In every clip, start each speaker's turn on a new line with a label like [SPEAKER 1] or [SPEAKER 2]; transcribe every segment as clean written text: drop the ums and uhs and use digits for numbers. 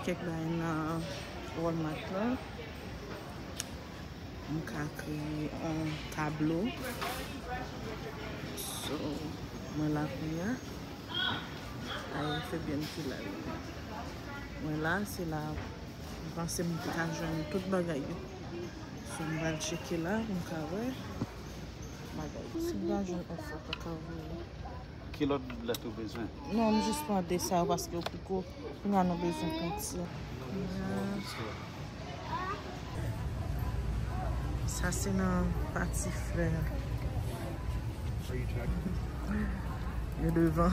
[SPEAKER 1] Kek bay nan Walmart la. Mwen ka kreye un tableau. So, mwen la pou ya. Ay, fe bien ki la. Mwen la, se la, mwen panse mwen ka jwen tout bagay yo. So, mwen va cheke la, mwen ka we. Bagay. Si mwen va jwen offer pa ka we.
[SPEAKER 2] Ki lot la tou bezwen?
[SPEAKER 1] Non, mwen jist pwande sa paske ou piko mwen an nou bezwen konti. Ça c'est dans partie fleur. Et devant.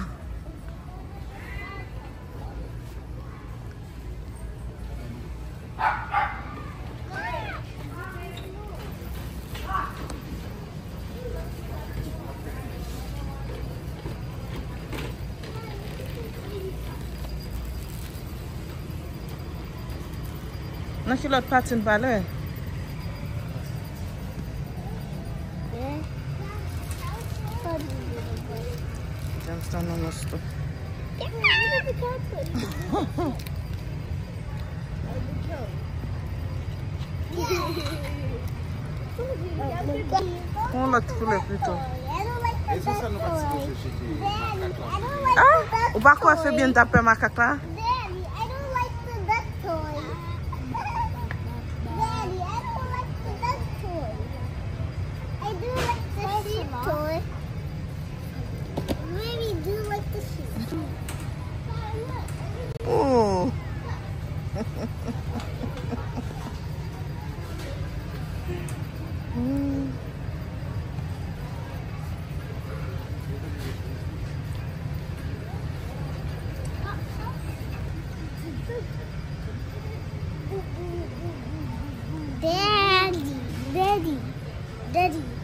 [SPEAKER 1] Nan ki lot patin pale? Jan stan nan osto. Kon lot koule plutôt. Ah? Ou pa kwa fe bien tape makak la? Oh.
[SPEAKER 3] Daddy.